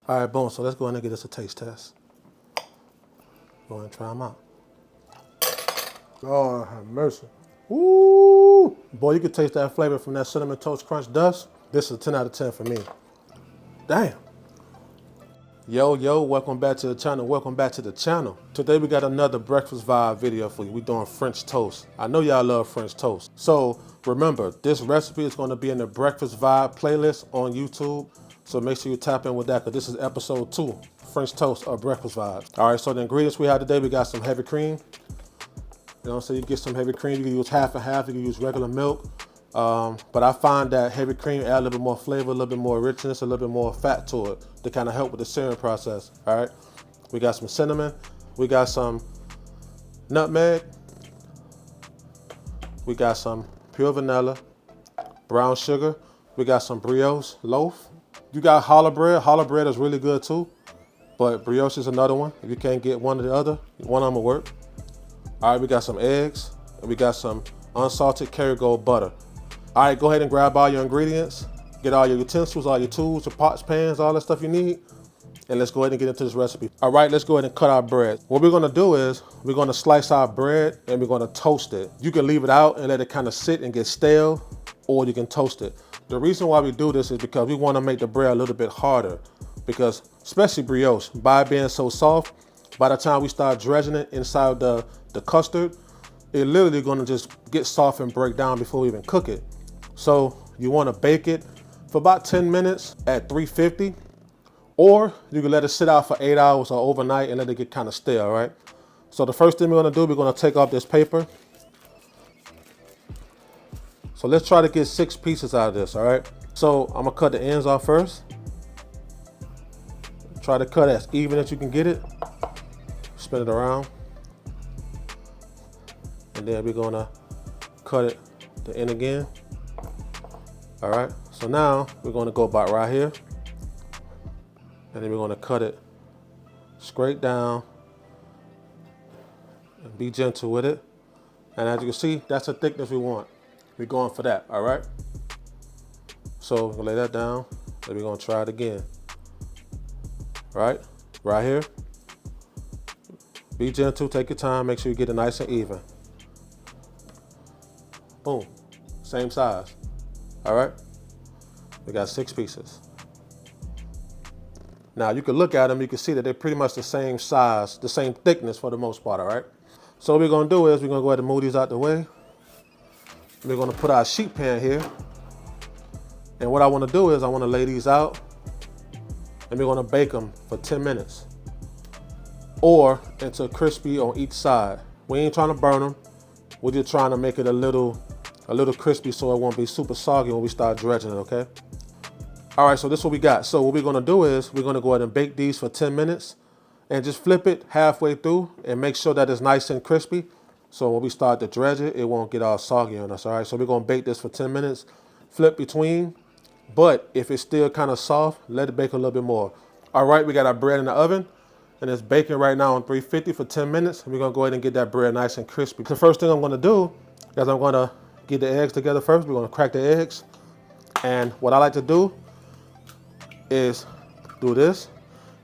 All right, boom. So let's go ahead and get us a taste test. Go ahead and try them out. Oh, have mercy. Ooh, boy, you can taste that flavor from that Cinnamon Toast Crunch dust. This is a 10 out of 10 for me. Damn. Yo, welcome back to the channel. Today we got another breakfast vibe video for you. We're doing French toast. I know y'all love French toast. So remember, this recipe is going to be in the breakfast vibe playlist on YouTube. So make sure you tap in with that, because this is episode 2, French toast or breakfast vibes. All right, so the ingredients we have today, we got some heavy cream. You know, so you get some heavy cream. You can use half and half. You can use regular milk. But I find that heavy cream add a little bit more flavor, a little bit more richness, a little bit more fat to it to kind of help with the searing process. All right. We got some cinnamon. We got some nutmeg. We got some pure vanilla, brown sugar. We got some brioche loaf. You got challah bread. Challah bread is really good too, but brioche is another one. If you can't get one or the other, one of them will work. All right, we got some eggs, and we got some unsalted Kerrygold butter. All right, go ahead and grab all your ingredients, get all your utensils, all your tools, your pots, pans, all that stuff you need, and let's go ahead and get into this recipe. All right, let's go ahead and cut our bread. What we're gonna do is we're gonna slice our bread and we're gonna toast it. You can leave it out and let it kind of sit and get stale, or you can toast it. The reason why we do this is because we wanna make the bread a little bit harder, because especially brioche, by it being so soft, by the time we start dredging it inside the custard, it literally gonna just get soft and break down before we even cook it. So you wanna bake it for about 10 minutes at 350, or you can let it sit out for 8 hours or overnight and let it get kind of stale, all right? So the first thing we're gonna do, we're gonna take off this paper. So let's try to get 6 pieces out of this, all right? So I'm gonna cut the ends off first. Try to cut as even as you can get it. Spin it around. And then we're gonna cut it the end again. All right, so now we're gonna go about right here. And then we're gonna cut it straight down and be gentle with it. And as you can see, that's the thickness we want. We're going for that, all right? So we're gonna lay that down, and we're gonna try it again. All right here. Be gentle, take your time, make sure you get it nice and even. Boom, same size. All right, we got 6 pieces. Now you can look at them, you can see that they're pretty much the same size, the same thickness for the most part, all right? So what we're gonna do is we're gonna go ahead and move these out the way. We're gonna put our sheet pan here. And what I wanna do is I wanna lay these out, and we're gonna bake them for 10 minutes or until crispy on each side. We ain't trying to burn them. We're just trying to make it a little crispy so it won't be super soggy when we start dredging it, okay? All right, so this is what we got. So what we're gonna do is we're gonna go ahead and bake these for 10 minutes and just flip it halfway through and make sure that it's nice and crispy. So when we start to dredge it, it won't get all soggy on us, all right? So we're gonna bake this for 10 minutes, flip between, but if it's still kind of soft, let it bake a little bit more. All right, we got our bread in the oven, and it's baking right now on 350 for 10 minutes. We're gonna go ahead and get that bread nice and crispy. The first thing I'm gonna do is I'm gonna get the eggs together first. We're gonna crack the eggs. And what I like to do is do this,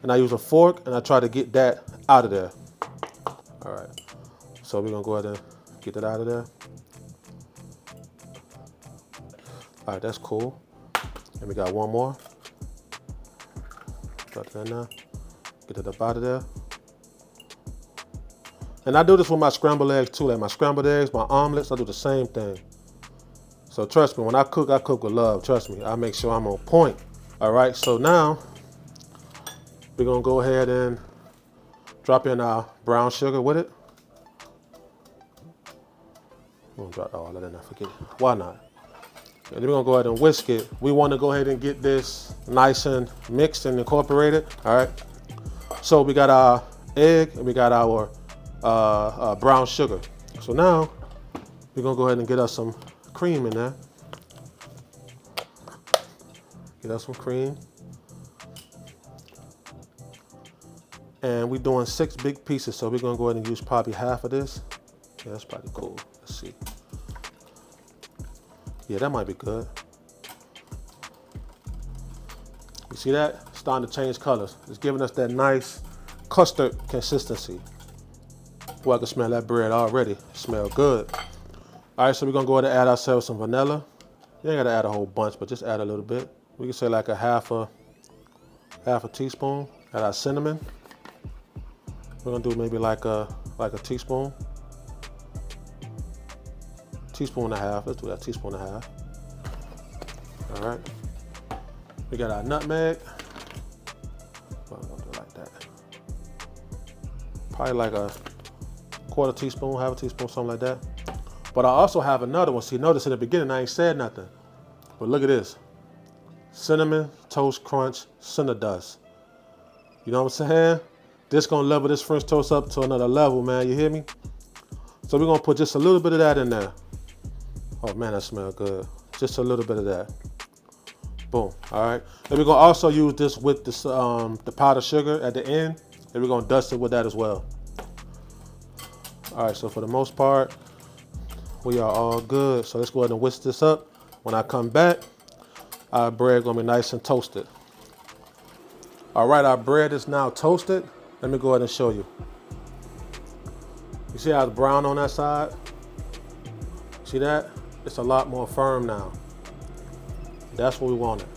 and I use a fork and I try to get that out of there. All right, so we're gonna go ahead and get that out of there. All right, that's cool. And we got one more. Drop that now. Get it up out of there. And I do this with my scrambled eggs too. Like my scrambled eggs, my omelets, I do the same thing. So trust me, when I cook with love. Trust me, I make sure I'm on point. All right, so now we're gonna go ahead and drop in our brown sugar with it. I'm gonna drop all of that in there, forget it. Why not? And then we're gonna go ahead and whisk it. We wanna go ahead and get this nice and mixed and incorporated, all right? So we got our egg and we got our brown sugar. So now we're gonna go ahead and get us some cream in there. Get us some cream. And we're doing 6 big pieces, so we're gonna go ahead and use probably half of this. Yeah, that's probably cool. Let's see. Yeah, that might be good. You see that? starting to change colors. It's giving us that nice custard consistency. Boy, I can smell that bread already. It smells good. All right, so we're gonna go ahead and add ourselves some vanilla. You ain't gotta add a whole bunch, but just add a little bit. We can say like a half a teaspoon. Add our cinnamon. We're gonna do maybe like a teaspoon. Teaspoon and a half. Let's do that, teaspoon and a half. All right. We got our nutmeg. Well, I'm gonna do it like that. Probably like a quarter teaspoon, half a teaspoon, something like that. But I also have another one. See, notice in the beginning I ain't said nothing. But look at this. Cinnamon Toast Crunch Cinnamon Dust. You know what I'm saying? This gonna level this French toast up to another level, man. You hear me? So we're gonna put just a little bit of that in there. Oh man, that smells good. Just a little bit of that. Boom. All right. And we're gonna also use this with this the powdered sugar at the end, and we're gonna dust it with that as well. All right. So for the most part, we are all good. So let's go ahead and whisk this up. When I come back, our bread gonna be nice and toasted. All right, our bread is now toasted. Let me go ahead and show you. You see how it's brown on that side? See that? It's a lot more firm now. That's what we wanted.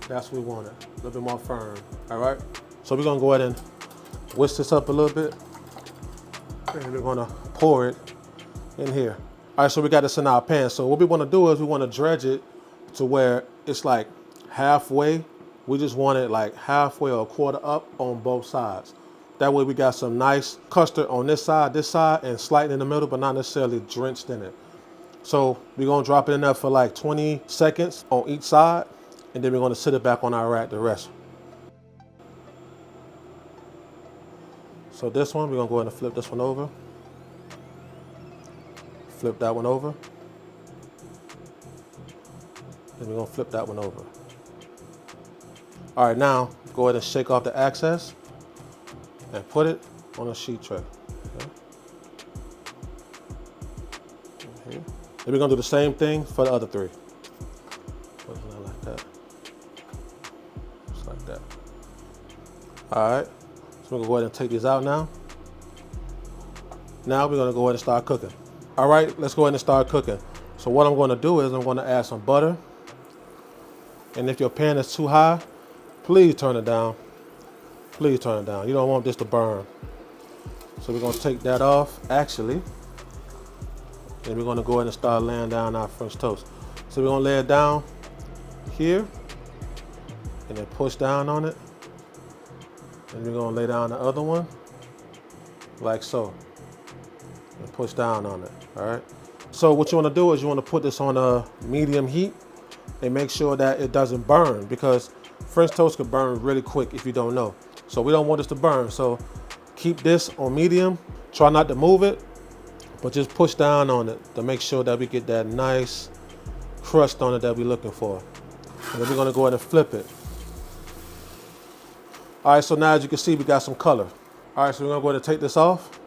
That's what we wanted. A little bit more firm. All right? So we're gonna go ahead and whisk this up a little bit. And we're gonna pour it in here. All right, so we got this in our pan. So what we wanna do is we wanna dredge it to where it's like halfway. We just want it like halfway or a quarter up on both sides. That way we got some nice custard on this side, and slightly in the middle, but not necessarily drenched in it. So we're gonna drop it in there for like 20 seconds on each side, and then we're gonna sit it back on our rack to rest. So this one, we're gonna go ahead and flip this one over. Flip that one over. And we're gonna flip that one over. All right, now go ahead and shake off the excess and put it on a sheet tray. Okay. And we're gonna do the same thing for the other three. Put it like that. Just like that. All right, so we're gonna go ahead and take these out now. Now we're gonna go ahead and start cooking. All right, let's go ahead and start cooking. So what I'm gonna do is I'm gonna add some butter. And if your pan is too high, please turn it down. Please turn it down. You don't want this to burn. So we're gonna take that off, actually. And we're gonna go ahead and start laying down our French toast. So we're gonna lay it down here, and then push down on it. And we're gonna lay down the other one, like so. And push down on it, all right? So what you wanna do is you wanna put this on a medium heat and make sure that it doesn't burn, because French toast can burn really quick if you don't know. So we don't want this to burn. So keep this on medium. Try not to move it, but just push down on it to make sure that we get that nice crust on it that we're looking for. And then we're gonna go ahead and flip it. All right, so now as you can see, we got some color. All right, so we're gonna go ahead and take this off.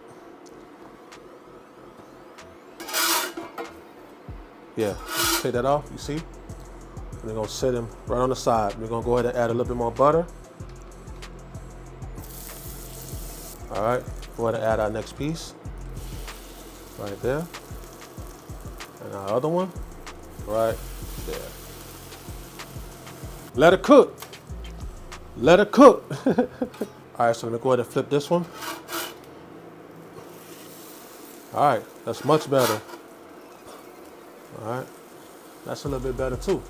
Yeah, take that off, you see? And we're gonna set him right on the side. We're gonna go ahead and add a little bit more butter. All right, go ahead and add our next piece. Right there. And our other one, right there. Let it cook. Let it cook. All right, so let me go ahead and flip this one. All right, that's much better. All right, that's a little bit better too.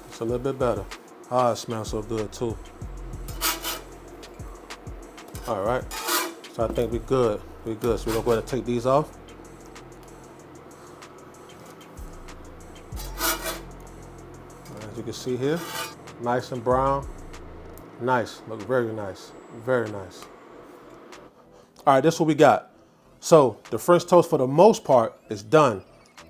It's a little bit better. Ah, it smells so good too. All right, so I think we're good. We're good. So we're gonna go ahead and take these off. As you can see here, nice and brown. Nice, look very nice, very nice. All right, this is what we got. So the French toast for the most part is done,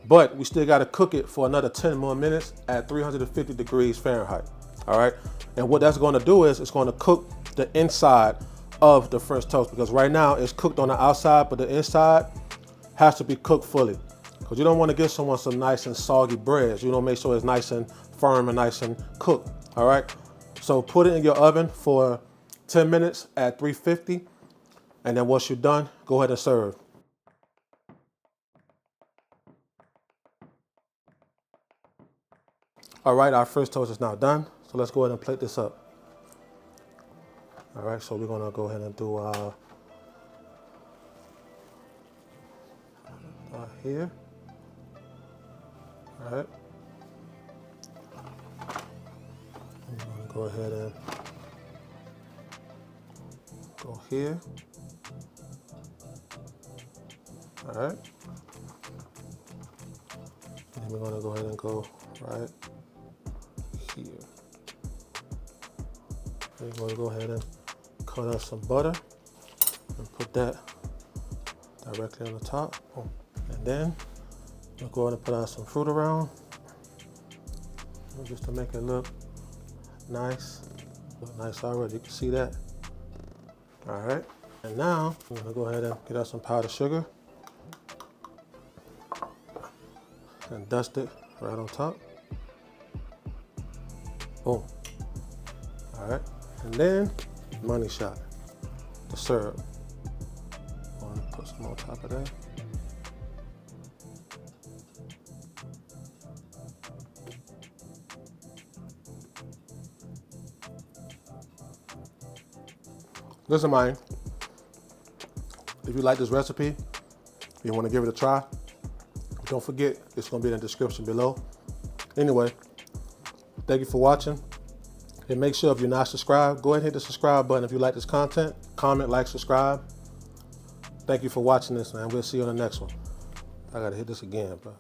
but we still gotta cook it for another 10 more minutes at 350 degrees Fahrenheit, all right? And what that's gonna do is it's gonna cook the inside of the French toast, because right now it's cooked on the outside, but the inside has to be cooked fully. Because you don't wanna give someone some nice and soggy bread. You don't make sure it's nice and firm and nice and cooked. All right, so put it in your oven for 10 minutes at 350, and then once you're done, go ahead and serve. All right, our first toast is now done, so let's go ahead and plate this up. All right, so we're gonna go ahead and do here. All right. I'm gonna go ahead and go here. All right. And then we're gonna go ahead and go right here. We're gonna go ahead and cut up some butter and put that directly on the top. Oh. And then we'll go ahead and put out some fruit around, just to make it look nice. Look nice already, you can see that. All right, and now I'm gonna go ahead and get out some powdered sugar and dust it right on top. Boom. All right, and then money shot, the syrup. I'm gonna put some on top of that. Listen, mine, if you like this recipe, if you want to give it a try, don't forget, it's going to be in the description below. Anyway, thank you for watching. And make sure if you're not subscribed, go ahead and hit the subscribe button if you like this content. Comment, like, subscribe. Thank you for watching this, man. We'll see you on the next one. I got to hit this again, bro.